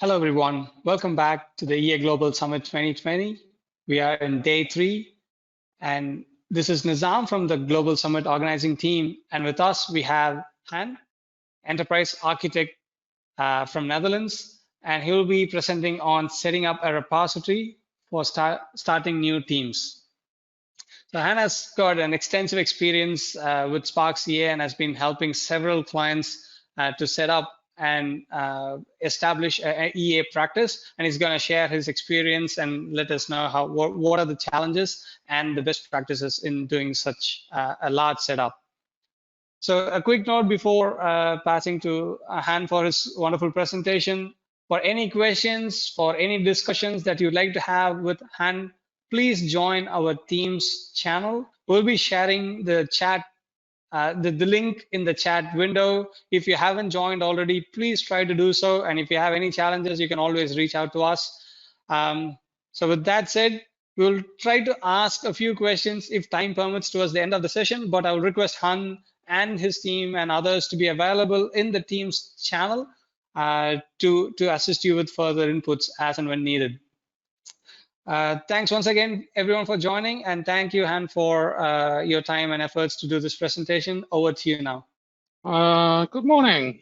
Hello, everyone. Welcome back to the EA Global Summit 2020. We are in day 3, and this is Nizam from the Global Summit organizing team. And with us, we have Han, enterprise architect from Netherlands, and he will be presenting on setting up a repository for starting new teams. So Han has got an extensive experience with Sparx EA and has been helping several clients to set up and establish an EA practice, and he's going to share his experience and let us know what are the challenges and the best practices in doing such a large setup. So a quick note before passing to Han for his wonderful presentation. For any questions, for any discussions that you'd like to have with Han, please join our Teams channel. We'll be sharing the chat, the link in the chat window. If you haven't joined already, please try to do so. And if you have any challenges, you can always reach out to us. So with that said, we'll try to ask a few questions if time permits towards the end of the session, but I'll request Han and his team and others to be available in the Teams channel to assist you with further inputs as and when needed. Thanks once again, everyone, for joining, and thank you, Han, for your time and efforts to do this presentation. Over to you now. Good morning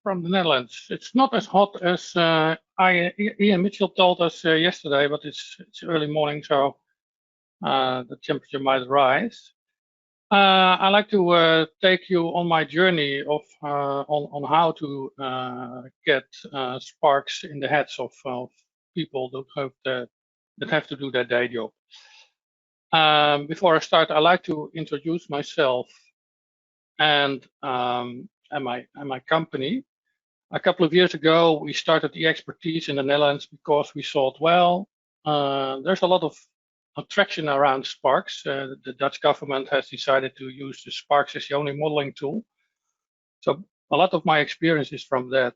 from the Netherlands. It's not as hot as Ian Mitchell told us yesterday, but it's early morning, so the temperature might rise. I'd like to take you on my journey of on how to get Sparx in the heads of people that have to do their day job. Before I start, I'd like to introduce myself and my company. A couple of years ago, we started the expertise in the Netherlands because we thought, well, there's a lot of traction around Sparx. The Dutch government has decided to use the Sparx as the only modeling tool. So a lot of my experience is from that.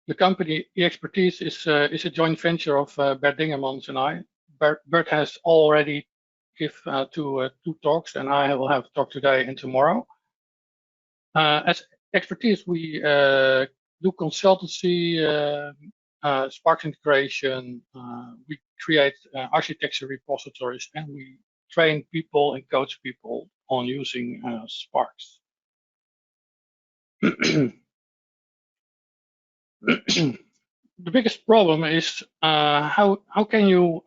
The company, the expertise, is a joint venture of Bert Dingemans and I. Bert has already given two talks, and I will have a talk today and tomorrow. As expertise, we do consultancy, Sparx integration, we create architecture repositories, and we train people and coach people on using Sparx. The biggest problem is how can you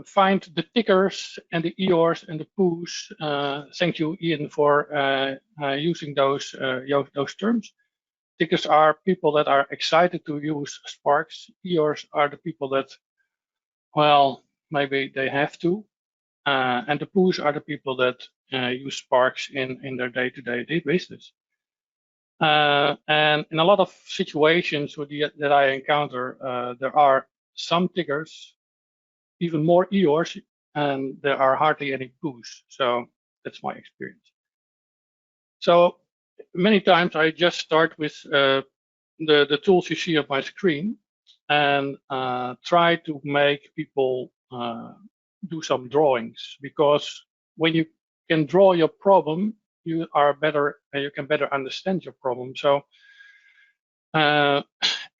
find the tickers and the EORs and the POOs? Thank you, Ian, for using those terms. Tickers are people that are excited to use Sparx. EORs are the people that, well, maybe they have to. And the POOs are the people that use Sparx in their day-to-day business. And in a lot of situations that I encounter, there are some tickers, even more EORs, and there are hardly any POOs. So that's my experience. So many times I just start with the tools you see on my screen and try to make people do some drawings, because when you can draw your problem, you can better understand your problem. So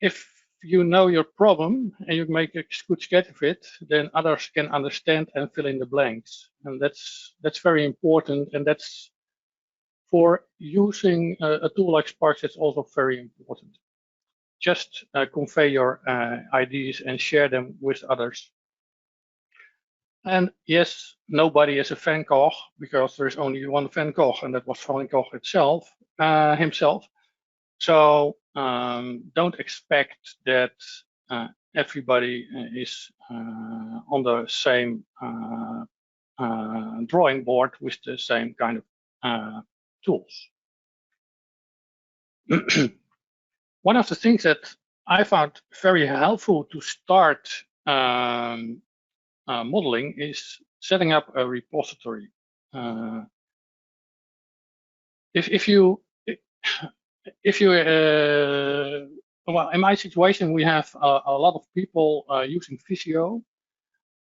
if you know your problem and you make a good sketch of it, then others can understand and fill in the blanks. And that's very important. And that's for using a tool like Sparx, that's also very important. Just convey your ideas and share them with others. And yes, nobody is a Van Gogh, because there's only one Van Gogh, and that was Van Gogh himself. So don't expect that everybody is on the same drawing board with the same kind of tools. One of the things that I found very helpful to start modeling is setting up a repository. If you well, in my situation, we have a lot of people using Visio,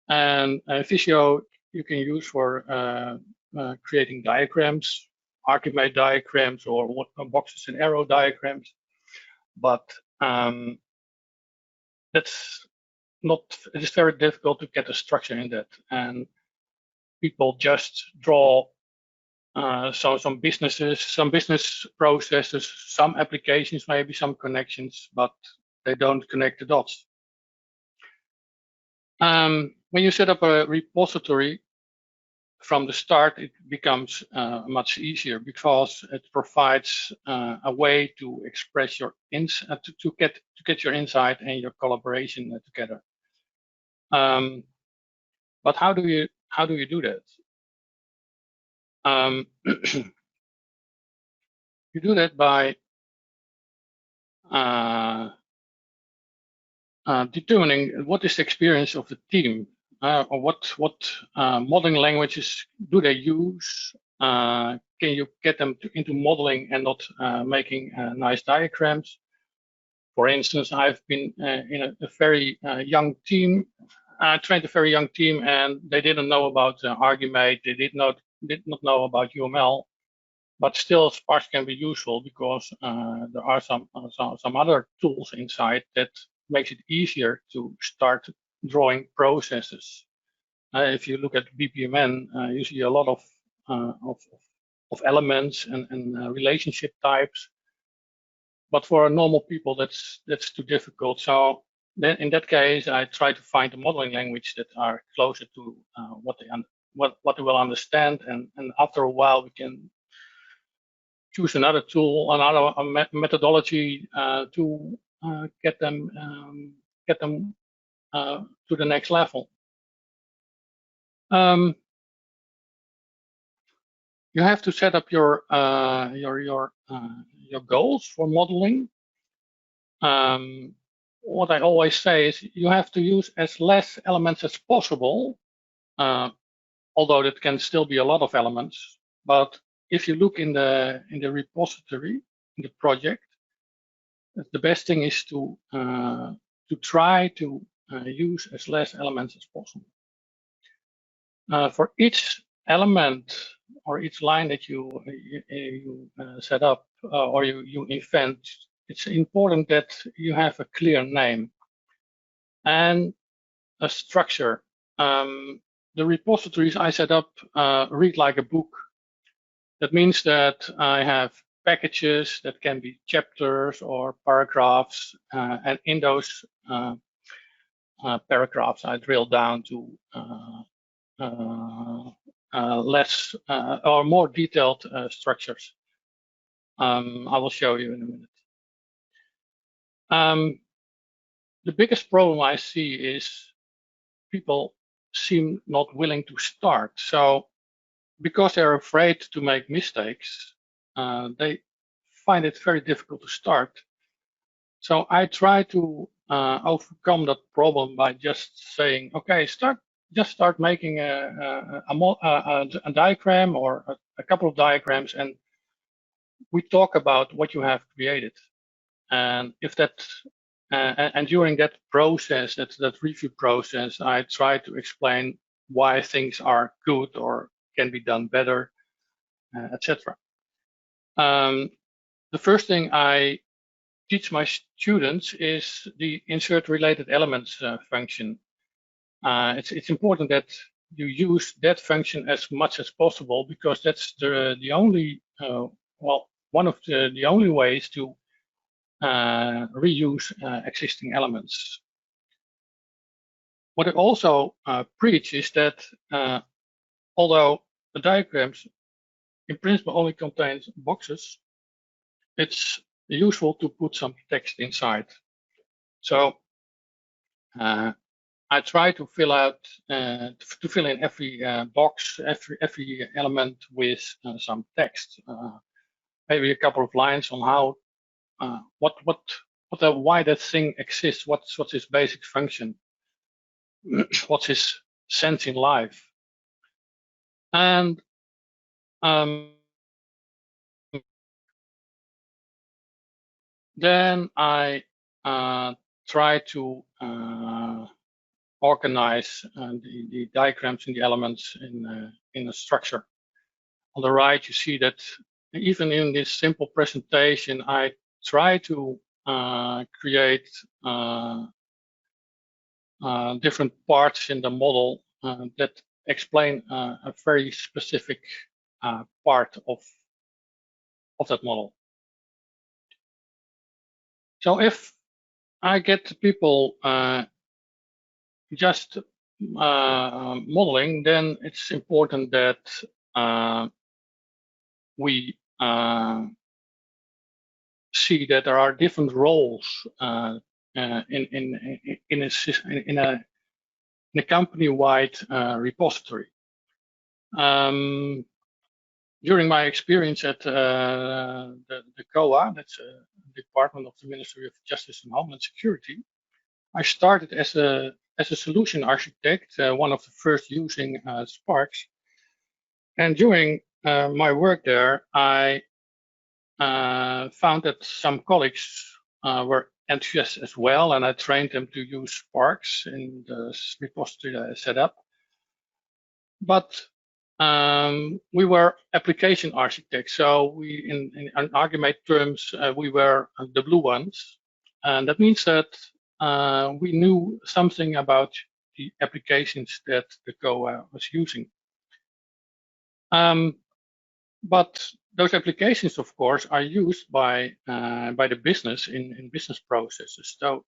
and Visio you can use for creating diagrams, Archimate diagrams, or boxes and arrow diagrams. but that's not. It is very difficult to get a structure in that, and people just draw some businesses, some business processes, some applications, maybe some connections, but they don't connect the dots. When you set up a repository from the start, it becomes much easier because it provides a way to express your to get your insight and your collaboration together. But how do you do that? You do that by determining what is the experience of the team, or what modeling languages do they use? Can you get them into modeling and not making nice diagrams? For instance, I've been in a very young team. I trained a very young team, and they didn't know about Argimate. They did not know about UML. But still, Sparx can be useful because there are some other tools inside that makes it easier to start drawing processes. If you look at BPMN, you see a lot of elements and relationship types. But for normal people, that's too difficult. So then, in that case, I try to find a modeling language that are closer to what they will understand, and after a while, we can choose another tool, another methodology to get them to the next level. You have to set up your goals for modeling. What I always say is you have to use as less elements as possible, although it can still be a lot of elements. But if you look in the repository, in the project, the best thing is to try to use as less elements as possible. For each element or each line that you set up or you invent, it's important that you have a clear name and a structure. The repositories I set up read like a book. That means that I have packages that can be chapters or paragraphs, and in those paragraphs, I drill down to less or more detailed structures. I will show you in a minute. The biggest problem I see is people seem not willing to start. So because they're afraid to make mistakes, they find it very difficult to start. So I try to overcome that problem by just saying, okay, just start making a diagram or a couple of diagrams, and we talk about what you have created. And if that and during that process, that review process, I try to explain why things are good or can be done better, etc. The first thing I teach my students is the insert related elements function. It's important that you use that function as much as possible because that's the only one of the only ways to reuse existing elements. What I also preach is that although the diagrams in principle only contains boxes, it's useful to put some text inside. So I try to fill in every box, every element with some text, maybe a couple of lines on how why that thing exists, what's its basic function, what's its sense in life, and then I try to organize the diagrams and the elements in a structure. On the right, you see that even in this simple presentation, I try to create different parts in the model that explain a very specific part of that model. So if I get people just modeling, then it's important that we see that there are different roles in a company-wide repository. During my experience at the COA, that's a Department of the Ministry of Justice and Homeland Security, I started as a solution architect, one of the first using Sparx. And during my work there, I found that some colleagues were enthusiastic as well, and I trained them to use Sparx in the repository that I set up. But we were application architects, so we, in argument terms, we were the blue ones, and that means that we knew something about the applications that the COA was using. But those applications, of course, are used by the business in business processes. So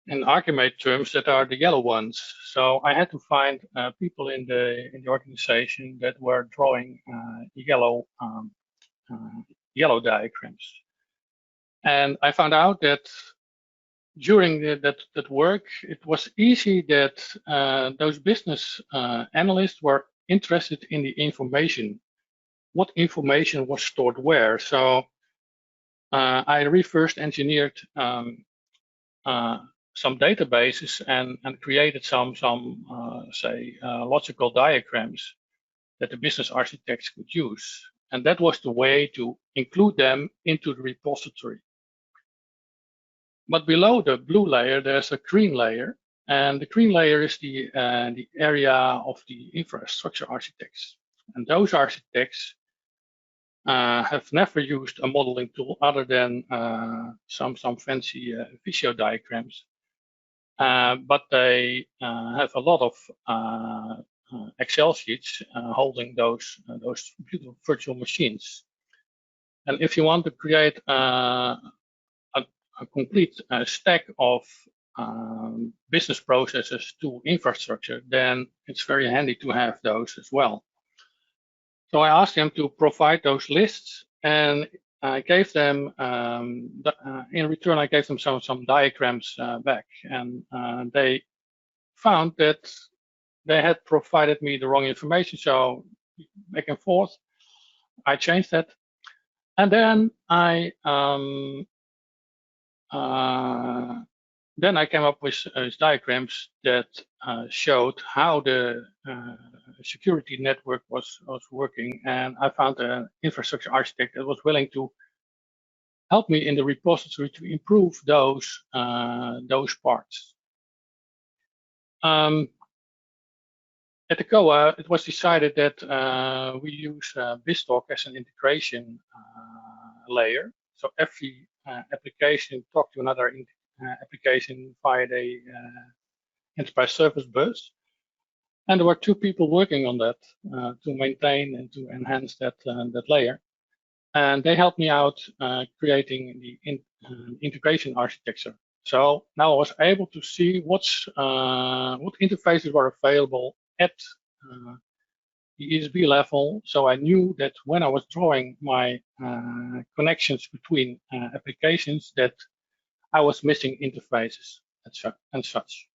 in argument terms, that are the yellow ones. So I had to find people in the organization that were drawing yellow diagrams. And I found out that during that work, it was easy that those business analysts were interested in the information. What information was stored where? So I reverse engineered some databases and created some logical diagrams that the business architects could use. And that was the way to include them into the repository. But below the blue layer, there's a green layer. And the green layer is the area of the infrastructure architects. And those architects have never used a modeling tool other than some fancy Visio diagrams. But they have a lot of Excel sheets holding those beautiful virtual machines. And if you want to create a complete stack of business processes to infrastructure, then it's very handy to have those as well. So I asked them to provide those lists, and I gave them, in return, I gave them some diagrams back, and they found that they had provided me the wrong information. So back and forth, I changed that, and then I came up with diagrams that showed how the security network was working, and I found an infrastructure architect that was willing to help me in the repository to improve those parts. At the COA, it was decided that we use BizTalk as an integration layer. So every application talk to another application via the enterprise service bus. And there were 2 people working on that to maintain and to enhance that layer. And they helped me out creating the integration architecture. So now I was able to see what interfaces were available at the ESB level. So I knew that when I was drawing my connections between applications, that I was missing interfaces and such.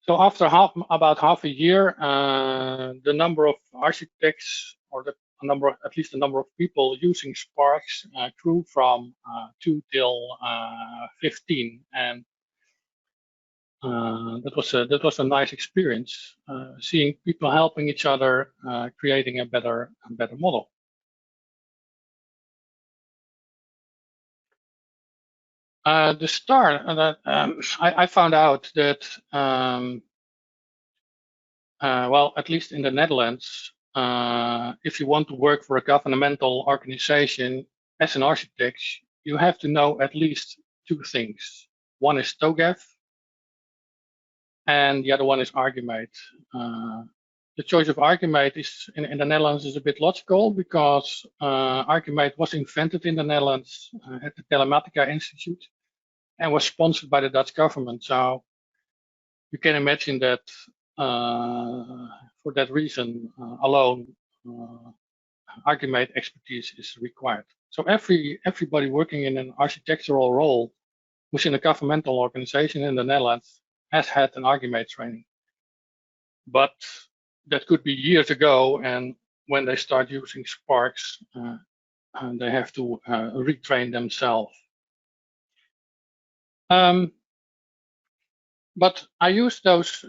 So after about half a year, the number of architects, or at least the number of people using Sparx grew from 2 till 15, and that was a nice experience, seeing people helping each other, creating a better model. The start that I found out that well, at least in the Netherlands, if you want to work for a governmental organization, as an architect, you have to know at least two things. One is TOGAF, and the other one is Archimate. The choice of Archimate is in the Netherlands is a bit logical because Archimate was invented in the Netherlands at the Telematica Institute and was sponsored by the Dutch government. So you can imagine that for that reason alone, Archimate expertise is required. So everybody working in an architectural role within a governmental organization in the Netherlands has had an Archimate training. But that could be years ago, and when they start using Sparx, they have to retrain themselves. But I use those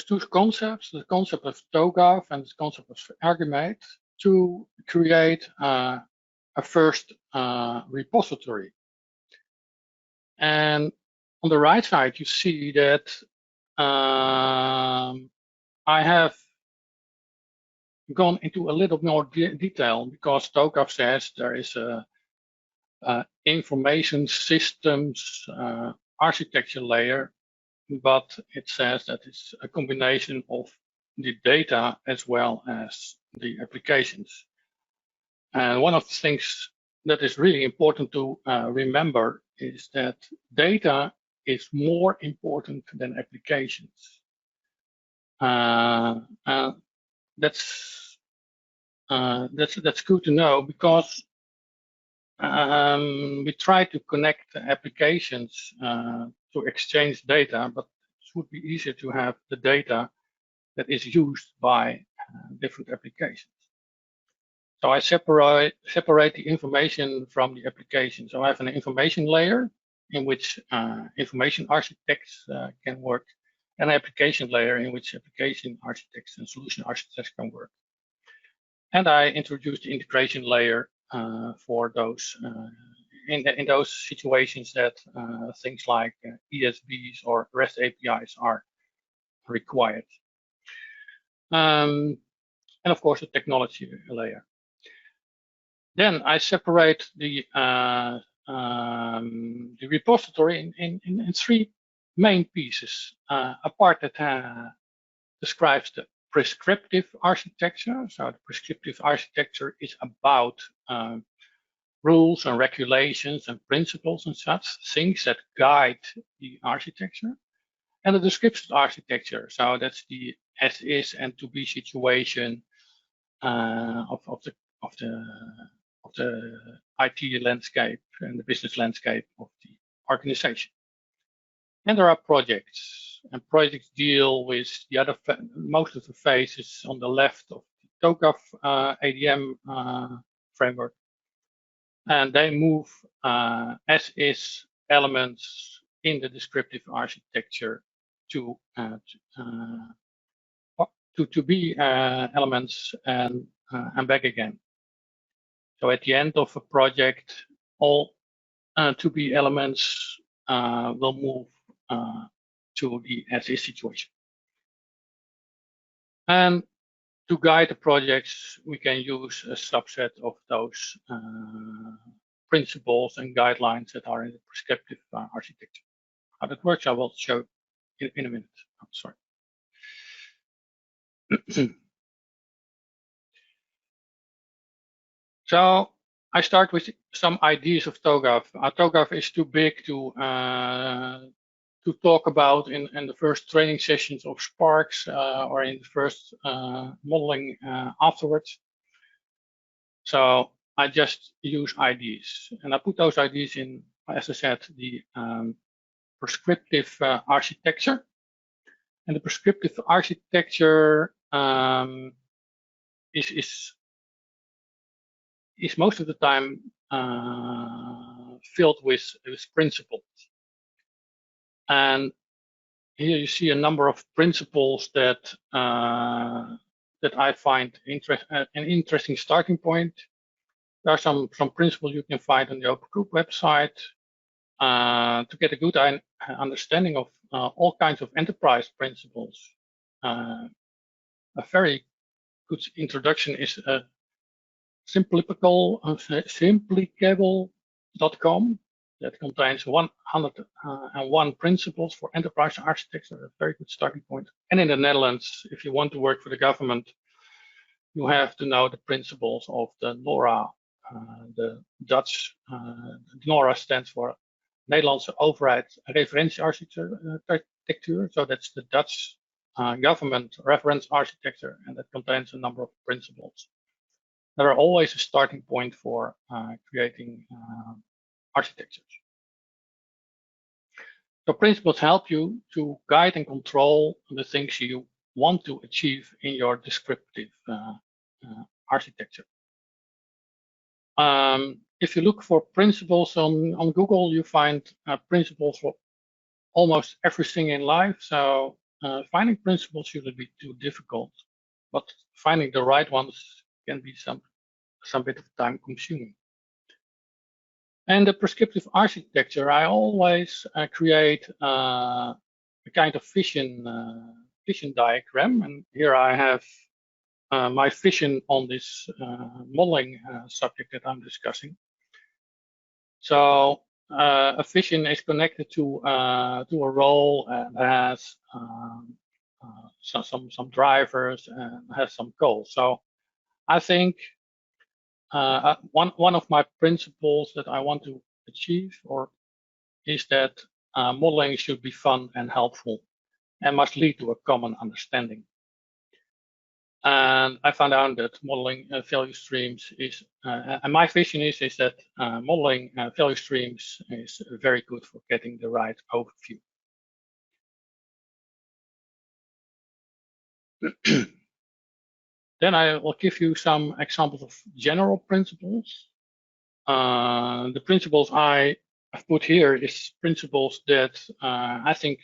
two concepts, the concept of TOGAF and the concept of Archimate, to create a first repository. And on the right side, you see that I have gone into a little more detail because TOGAF says there is a information systems architecture layer, but it says that it's a combination of the data as well as the applications. And one of the things that is really important to remember is that data is more important than applications. That's good to know because we try to connect applications to exchange data, but it would be easier to have the data that is used by different applications. So I separate the information from the application. So I have an information layer in which information architects can work, and an application layer in which application architects and solution architects can work. And I introduced the integration layer for those in those situations that things like ESBs or REST APIs are required. And of course, the technology layer. Then I separate the repository in three main pieces. A part that describes the prescriptive architecture. So the prescriptive architecture is about rules and regulations and principles and such things that guide the architecture. And the descriptive architecture. So that's the as is and to be situation of the IT landscape and the business landscape of the organization. And there are projects, and projects deal with the other most of the phases on the left of the TOGAF ADM framework, and they move as is elements in the descriptive architecture to be elements and back again. So at the end of a project, all to be elements will move to the as is situation. And to guide the projects, we can use a subset of those principles and guidelines that are in the prescriptive architecture. How that works, I will show in a minute. I'm sorry. So I start with some ideas of TOGAF. TOGAF is too big to talk about in the first training sessions of Sparx or in the first modeling afterwards. So I just use ideas, and I put those ideas in, as I said, the prescriptive architecture. And the prescriptive architecture is most of the time filled with principles. And here you see a number of principles that I find an interesting starting point. There are some principles you can find on the Open Group website to get a good understanding of all kinds of enterprise principles. A very good introduction is simplicable.com that contains 101 principles for enterprise architecture, a very good starting point. And in the Netherlands, if you want to work for the government, you have to know the principles of the NORA. The Dutch NORA stands for Nederlandse Overheid Referentiearchitectuur. So that's the Dutch government reference architecture, and that contains a number of principles. There are always a starting point for creating architectures. So principles help you to guide and control the things you want to achieve in your descriptive architecture. If you look for principles on Google, you find principles for almost everything in life. So finding principles shouldn't be too difficult, but finding the right ones can be some bit of time consuming. And the prescriptive architecture, I always create a kind of vision diagram. And here I have my vision on this modeling subject that I'm discussing. So a vision is connected to a role and has some drivers and has some goals. So I think one of my principles that I want to achieve is that modeling should be fun and helpful and must lead to a common understanding. And I found out that modeling value streams is, and my vision is that modeling value streams is very good for getting the right overview. Then I will give you some examples of general principles. The principles I have put here is principles that I think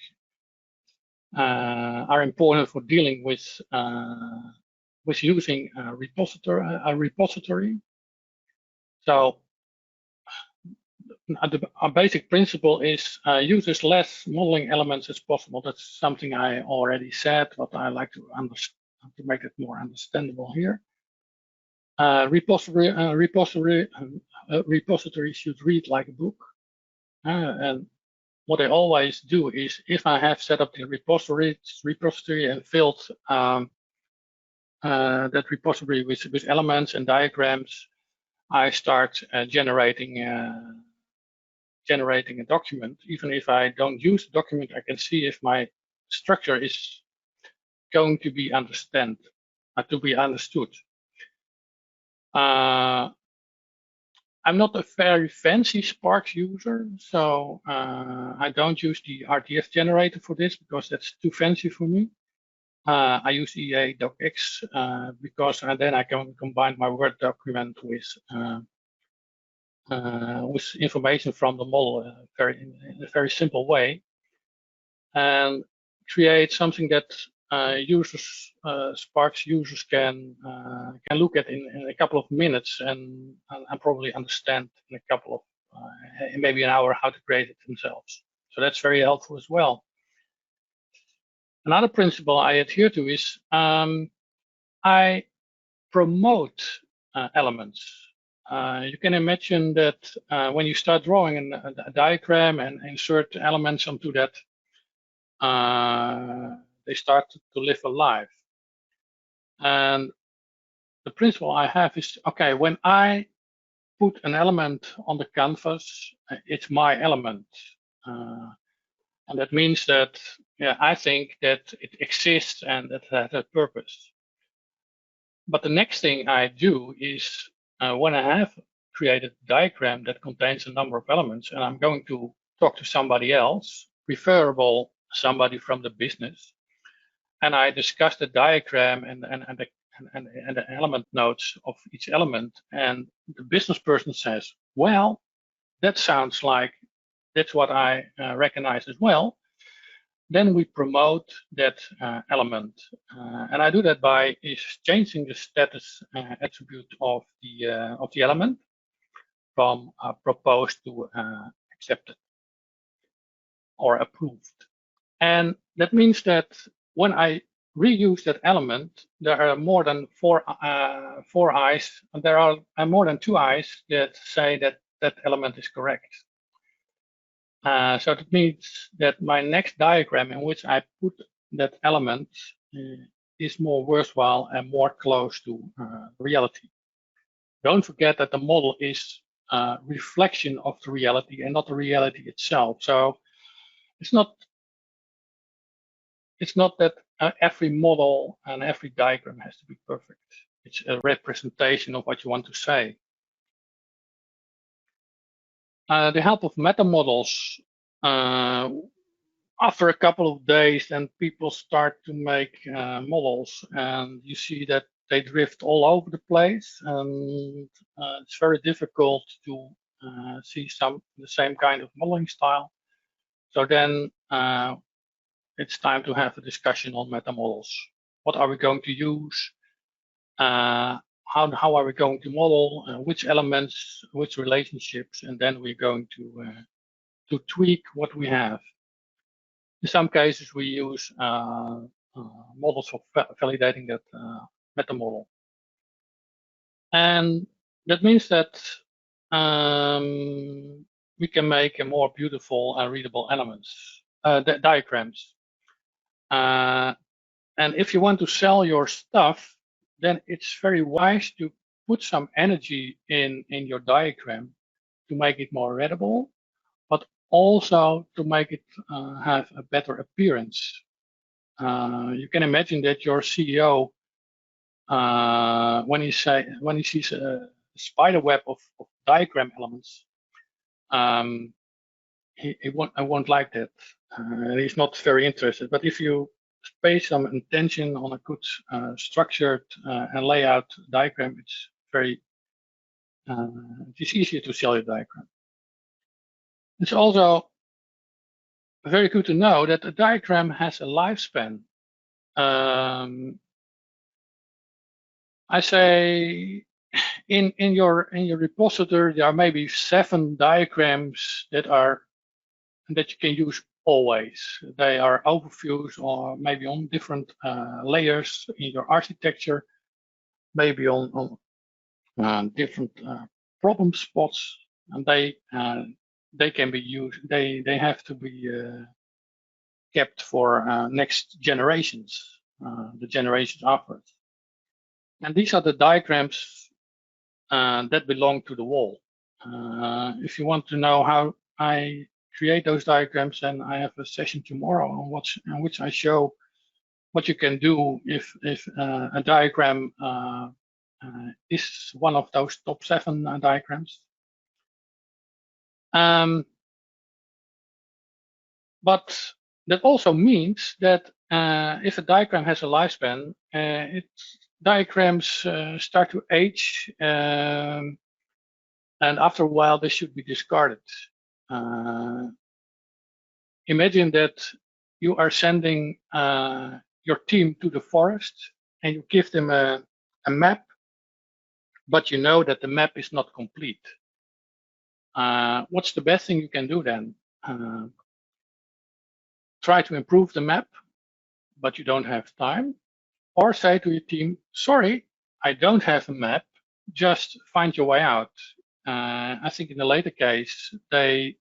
are important for dealing with using a repository. So a basic principle is use as less modeling elements as possible. That's something I already said, but I like to make it more understandable here. Repository should read like a book. And what I always do is, if I have set up the repository and filled that repository with elements and diagrams, I start generating a document. Even if I don't use the document, I can see if my structure is going to be understood. I'm not a very fancy Sparx user, so I don't use the RTF generator for this because that's too fancy for me. I use EA docx because then I can combine my Word document with information from the model in a very simple way, and create something that Sparx users can look at in a couple of minutes and probably understand in a couple of maybe an hour how to create it themselves. So that's very helpful as well. Another principle I adhere to is I promote elements. You can imagine that when you start drawing a diagram and insert elements onto that, they start to live a life. And the principle I have is, okay, when I put an element on the canvas, it's my element. And that means that, yeah, I think that it exists and that it has a purpose. But the next thing I do is when I have created a diagram that contains a number of elements and I'm going to talk to somebody else, preferable somebody from the business, and I discuss the diagram and the element nodes of each element, and the business person says, well, that sounds like that's what I recognize as well. Then we promote that element, and I do that by changing the status attribute of the element from proposed to accepted or approved. And that means that when I reuse that element, there are more than four eyes, and there are more than 2 eyes that say that that element is correct. So that means that my next diagram in which I put that element is more worthwhile and more close to reality. Don't forget that the model is a reflection of the reality and not the reality itself. So it's not that every model and every diagram has to be perfect. It's a representation of what you want to say. The help of Metamodels, after a couple of days, then people start to make models, and you see that they drift all over the place, and it's very difficult to see the same kind of modeling style. So then it's time to have a discussion on Metamodels. What are we going to use? How are we going to model? Which elements? Which relationships? And then we're going to tweak what we have. In some cases, we use models for validating that metamodel. And that means that we can make a more beautiful and readable diagrams. And if you want to sell your stuff, then it's very wise to put some energy in your diagram to make it more readable, but also to make it have a better appearance. You can imagine that your CEO, when he sees a spider web of diagram elements, he won't like that. He's not very interested. But if you pay some attention on a good structured and layout diagram, it's easier to sell your diagram. It's also very good to know that a diagram has a lifespan. I say in your repository there are maybe 7 diagrams that you can use always. They are overviews or maybe on different layers in your architecture, maybe on different problem spots, and they can be used. They have to be kept for next generations, the generations afterwards. And these are the diagrams that belong to the wall. If you want to know how I create those diagrams, then I have a session tomorrow on which I show what you can do if a diagram is one of those top 7 diagrams. But that also means that if a diagram has a lifespan, diagrams start to age, and after a while they should be discarded. Imagine that you are sending your team to the forest and you give them a map, but you know that the map is not complete. What's the best thing you can do then? Try to improve the map, but you don't have time. Or say to your team, sorry, I don't have a map, just find your way out. I think in the later case, they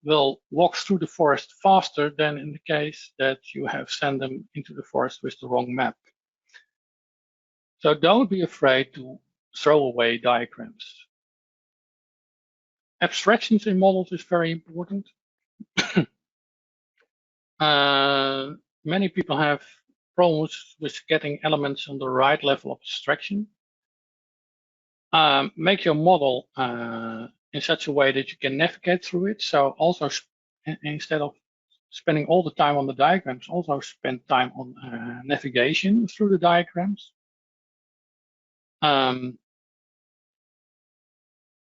will walk through the forest faster than in the case that you have sent them into the forest with the wrong map. So don't be afraid to throw away diagrams. Abstractions in models is very important. Many people have problems with getting elements on the right level of abstraction. Make your model in such a way that you can navigate through it. So also, instead of spending all the time on the diagrams, also spend time on navigation through the diagrams.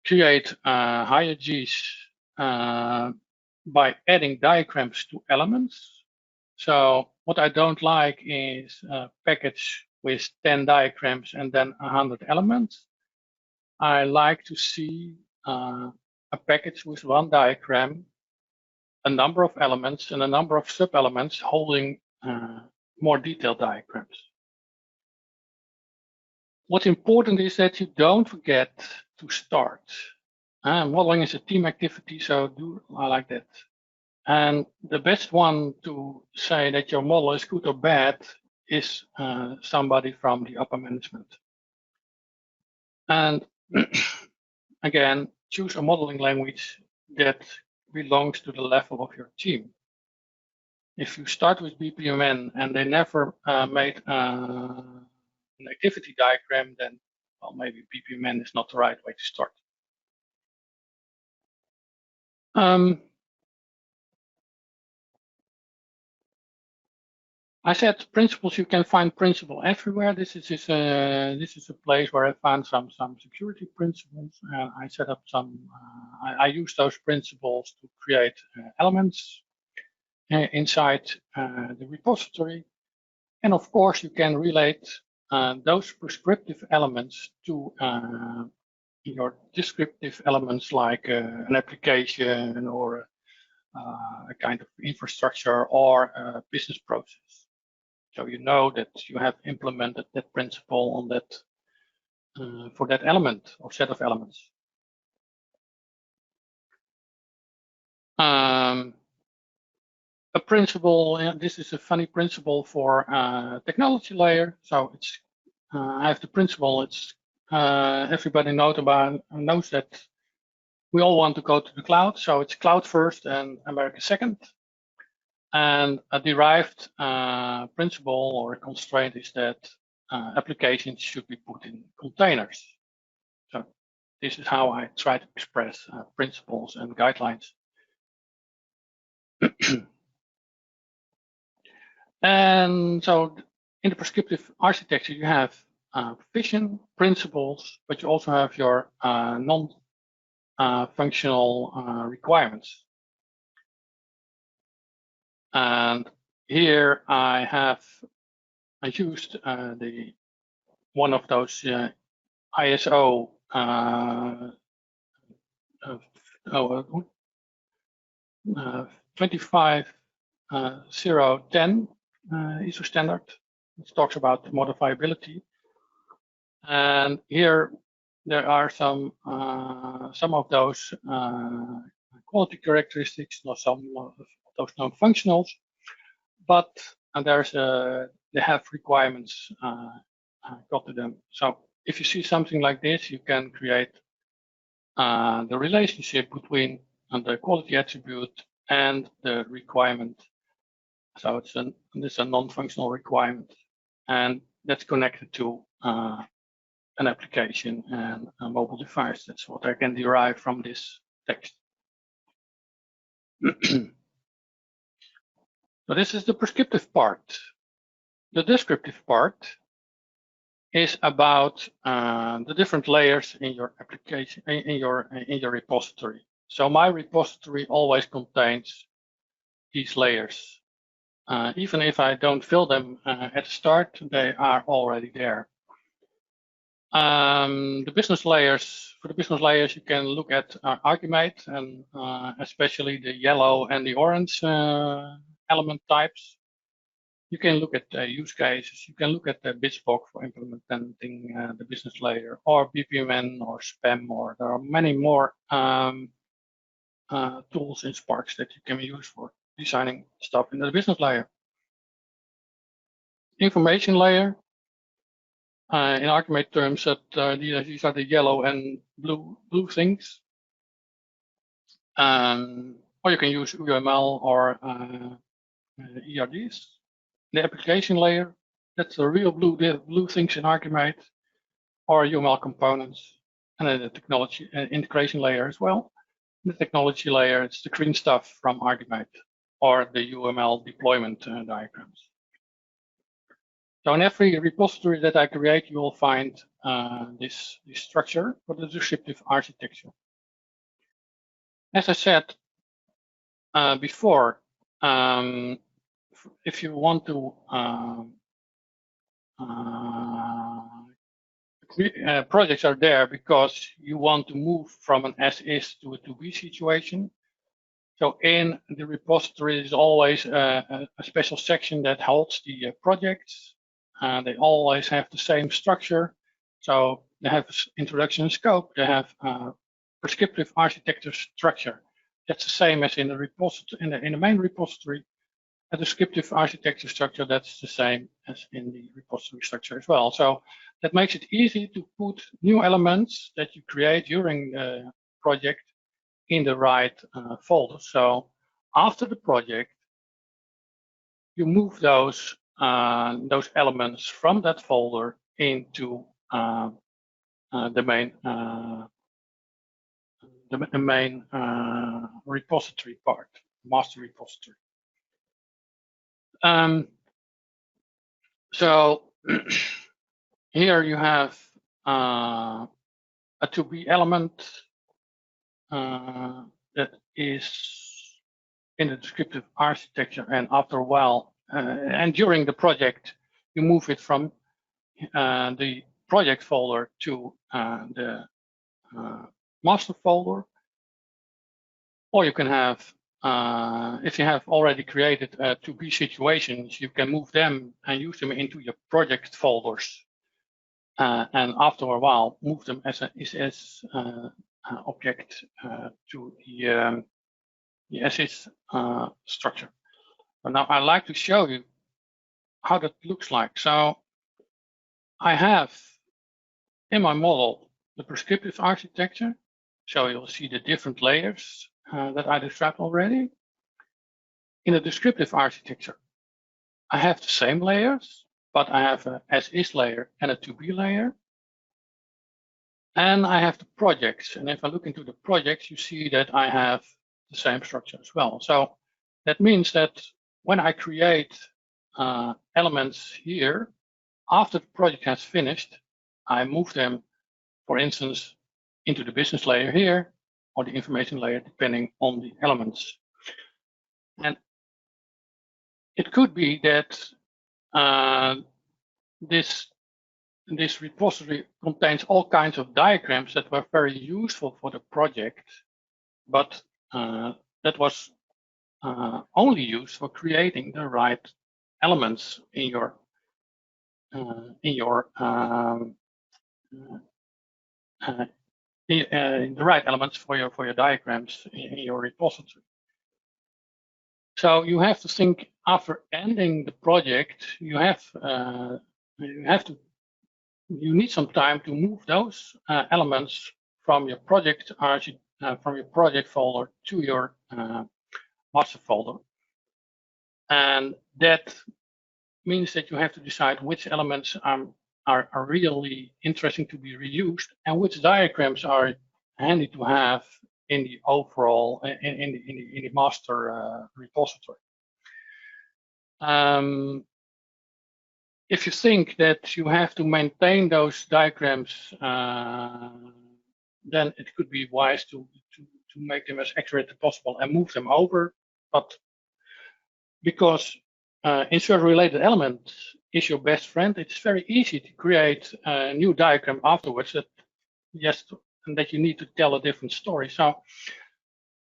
Create hierarchies by adding diagrams to elements. So what I don't like is a package with 10 diagrams and then 100 elements. I like to see a package with 1 diagram, a number of elements, and a number of sub-elements holding more detailed diagrams. What's important is that you don't forget to start. Modeling is a team activity, so do like that. And the best one to say that your model is good or bad is somebody from the upper management. And again, choose a modeling language that belongs to the level of your team. If you start with BPMN and they never made an activity diagram, then well, maybe BPMN is not the right way to start. I said principles. You can find principle everywhere. This is a place where I found some security principles, and I set up some. I use those principles to create elements inside the repository, and of course you can relate those prescriptive elements to your descriptive elements like an application or a kind of infrastructure or a business process. So you know that you have implemented that principle on that for that element or set of elements. A principle, this is a funny principle for technology layer. So it's I have the principle. It's everybody knows that we all want to go to the cloud. So it's cloud first and America second. And a derived principle or a constraint is that applications should be put in containers. So this is how I try to express principles and guidelines. And so in the prescriptive architecture, you have vision principles, but you also have your non-functional requirements. And here I used one of those ISO 25010 ISO standard, which talks about modifiability. And here there are some of those quality characteristics, not some of those non-functionals, but they have requirements got to them. So if you see something like this, you can create the relationship between the quality attribute and the requirement. So this is a non-functional requirement, and that's connected to an application and a mobile device. That's what I can derive from this text. So this is the prescriptive part. The descriptive part is about the different layers in your application, in your repository. So my repository always contains these layers. Even if I don't fill them at the start, they are already there. The business layers, for the business layers, you can look at Archimate and especially the yellow and the orange element types. You can look at use cases. You can look at the BizBox for implementing the business layer, or BPMN or SPAM, or there are many more tools in Sparx that you can use for designing stuff in the business layer. Information layer, in Archimate terms, that these are the yellow and blue things. Or you can use UML or ERDs. The application layer, that's the real blue things in Archimate, or UML components, and then the technology integration layer as well. The technology layer, it's the green stuff from Archimate, or the UML deployment diagrams. So in every repository that I create, you will find this structure for the descriptive architecture. As I said before, if you want to projects are there because you want to move from an as-is to a to-be situation. So in the repository is always a special section that holds the projects. They always have the same structure. So they have introduction and scope. They have prescriptive architecture structure. That's the same as in the repository, in the main repository. A descriptive architecture structure, that's the same as in the repository structure as well. So that makes it easy to put new elements that you create during the project in the right folder. So after the project, you move those elements from that folder into the main repository part, master repository. So here you have a to-be element that is in the descriptive architecture, and after a while, and during the project, you move it from the project folder to the master folder, or you can have, if you have already created to-be situations, you can move them and use them into your project folders, and after a while, move them as an SS object to the SS structure. But now I'd like to show you how that looks like. So I have in my model the prescriptive architecture. So you'll see the different layers that I described already. In the descriptive architecture, I have the same layers, but I have a as-is layer and a to-be layer. And I have the projects. And if I look into the projects, you see that I have the same structure as well. So that means that when I create elements here, after the project has finished, I move them, for instance, into the business layer here, or the information layer, depending on the elements. And it could be that this repository contains all kinds of diagrams that were very useful for the project, but that was only used for creating the right elements in the right elements for your diagrams in your repository. So you have to think, after ending the project, you need some time to move those elements from your project folder to your master folder, and that means that you have to decide which elements are really interesting to be reused and which diagrams are handy to have in the overall in the master repository. If you think that you have to maintain those diagrams, then it could be wise to make them as accurate as possible and move them over. But because insert related element is your best friend, it's very easy to create a new diagram afterwards that you need to tell a different story. So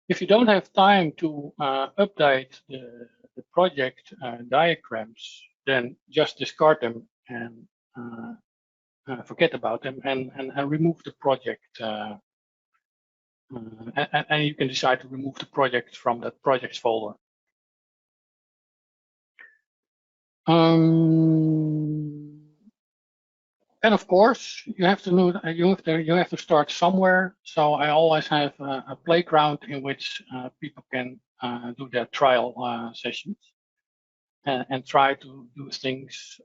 if you don't have time to update the project diagrams, then just discard them and forget about them and remove the project. And you can decide to remove the project from that projects folder. And of course, you have to start somewhere. So I always have a playground in which people can do their trial sessions and try to do things,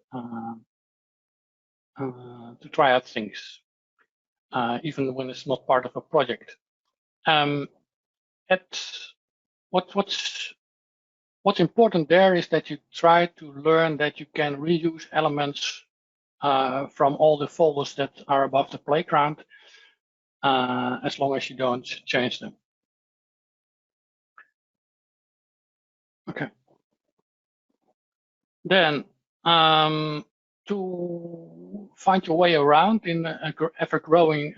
to try out things, even when it's not part of a project. What's important there is that you try to learn that you can reuse elements from all the folders that are above the playground, as long as you don't change them. Okay. Then to find your way around in an ever-growing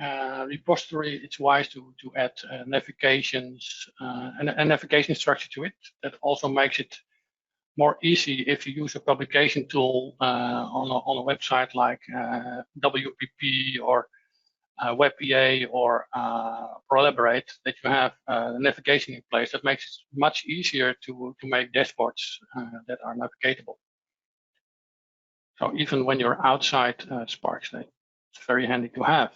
repository, it's wise to add navigations and a navigation structure to it. That also makes it more easy if you use a publication tool on a website like WPP or WebPA or Collaborate, that you have navigation in place. That makes it much easier to make dashboards that are navigatable. So even when you're outside Sparx, it's very handy to have.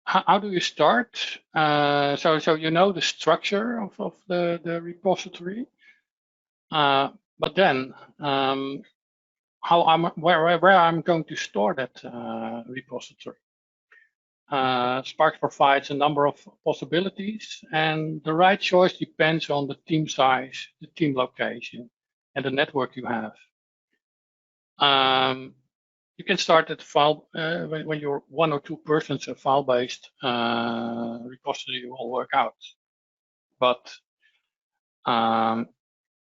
How do you start? So you know the structure of the repository, but then where I'm going to store that repository. Sparx provides a number of possibilities, and the right choice depends on the team size, the team location, and the network you have. You can start at file when you're 1 or 2 persons. A file-based repository will work out. But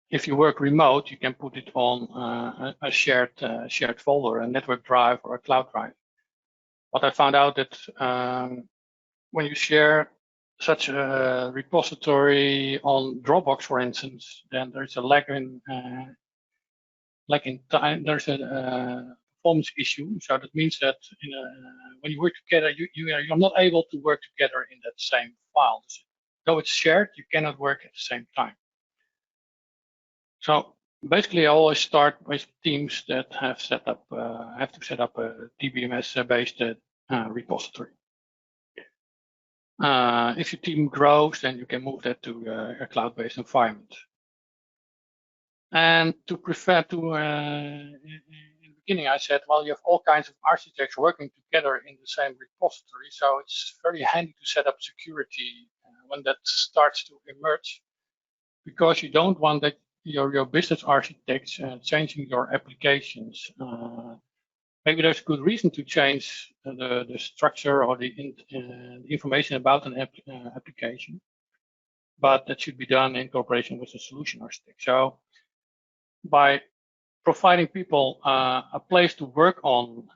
if you work remote, you can put it on a shared folder, a network drive, or a cloud drive. But I found out that when you share such a repository on Dropbox, for instance, then there's a lag in time. There's a performance issue. So that means that when you work together, you're not able to work together in that same file. Though it's shared, you cannot work at the same time. So basically, I always start with teams that have to set up a DBMS-based repository. If your team grows, then you can move that to a cloud-based environment. And to prefer to, in the beginning, I said, well, you have all kinds of architects working together in the same repository, so it's very handy to set up security when that starts to emerge, because you don't want that your business architects changing your applications. Maybe there's a good reason to change the structure or the information about an application, but that should be done in cooperation with the solution architect. So by providing people a place to work on,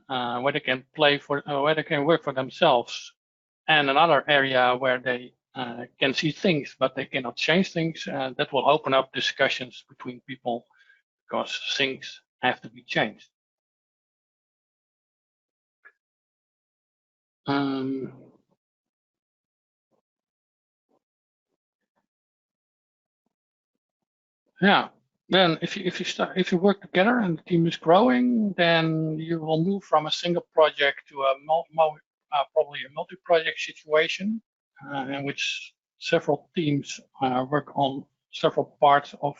where they can where they can work for themselves, and another area where they can see things but they cannot change things, that will open up discussions between people, because things have to be changed. Yeah. Then if you work together and the team is growing, then you will move from a single project to a probably a multi-project situation, in which several teams work on several parts of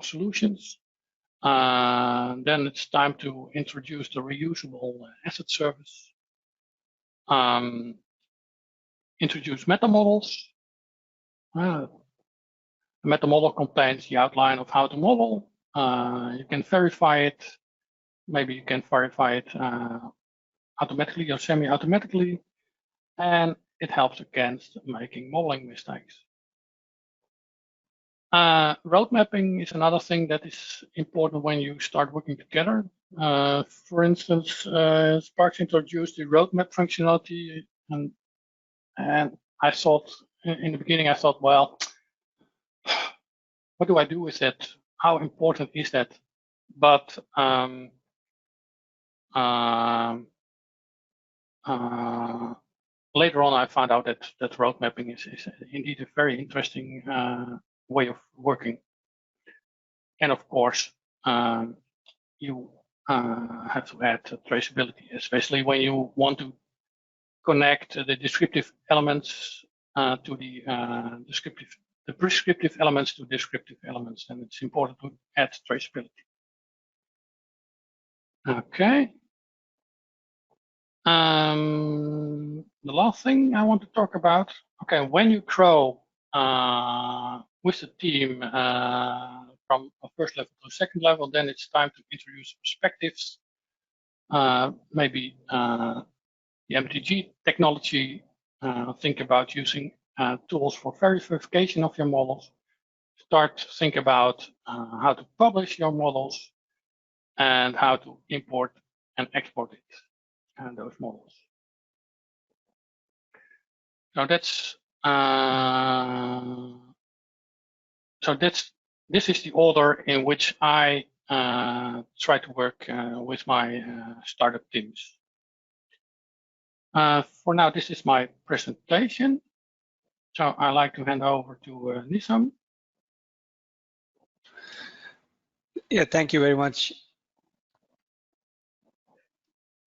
solutions. Then it's time to introduce the reusable asset service. Introduce Metamodels. The Metamodel contains the outline of how to model. You can verify it. Maybe you can verify it automatically or semi-automatically, and it helps against making modeling mistakes. Road mapping is another thing that is important when you start working together. For instance, Sparx introduced the roadmap functionality, and I thought in the beginning, I thought, well, what do I do with that? How important is that? But later on, I found out that road mapping is indeed a very interesting way of working. And of course, you have to add traceability, especially when you want to connect the descriptive elements to the prescriptive elements to descriptive elements, and it's important to add traceability. Okay. The last thing I want to talk about, okay, when you grow with the team from a first level to a second level, then it's time to introduce perspectives. Maybe the MTG technology, think about using tools for verification of your models. start to think about how to publish your models and how to import and export it and those models. So this is the order in which I try to work with my startup teams. For now, this is my presentation. So I'd like to hand over to Nizam. Yeah, thank you very much.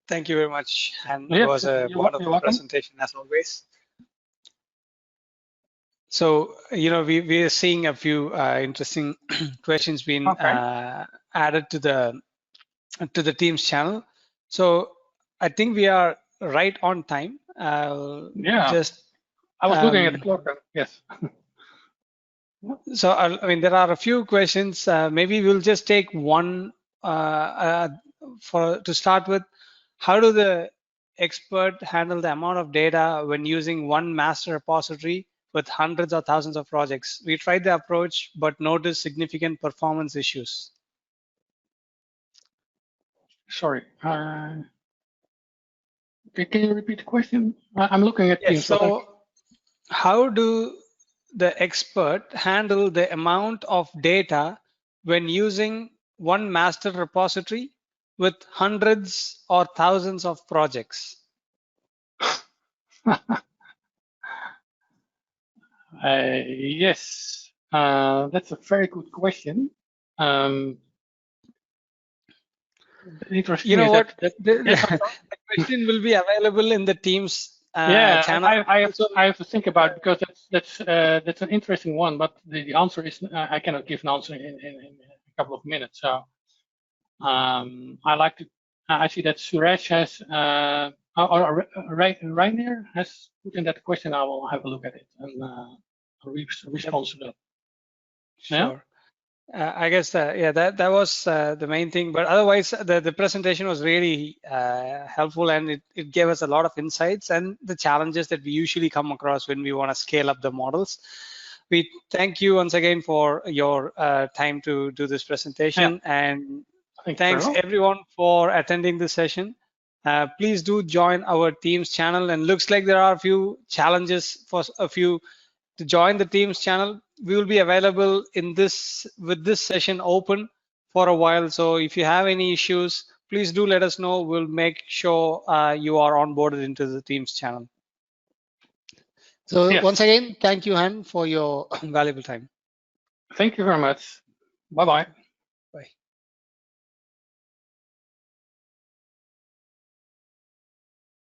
Thank you very much, and it was a wonderful presentation as always. So, we are seeing a few interesting questions being added to the Teams channel. So I think we are right on time. Yeah. I was looking at the clock. Yes. So I mean, there are a few questions. Maybe we'll just take one to start with. How do the expert handle the amount of data when using one master repository with hundreds or thousands of projects? We tried the approach, but noticed significant performance issues. Sorry. Can you repeat the question? I'm looking at Teams. So how do the expert handle the amount of data when using one master repository with hundreds or thousands of projects? Yes, that's a very good question. Interesting. You know what? The question will be available in the Teams channel. I have to think about it because that's an interesting one. But the answer is I cannot give an answer in a couple of minutes. So I like to. I see that Suresh has or Rainier has put in that question. I will have a look at it and respond to that. Sure. Yeah? I guess that was the main thing, but otherwise the presentation was really helpful, and it gave us a lot of insights and the challenges that we usually come across when we want to scale up the models. We thank you once again for your time to do this presentation, and thanks everyone for attending this session. Please do join our Teams channel, and looks like there are a few challenges for a few to join the Teams channel. We will be available with this session open for a while. So if you have any issues, please do let us know. We'll make sure you are onboarded into the Teams channel. So once again, thank you, Han, for your valuable time. Thank you very much. Bye-bye. Bye.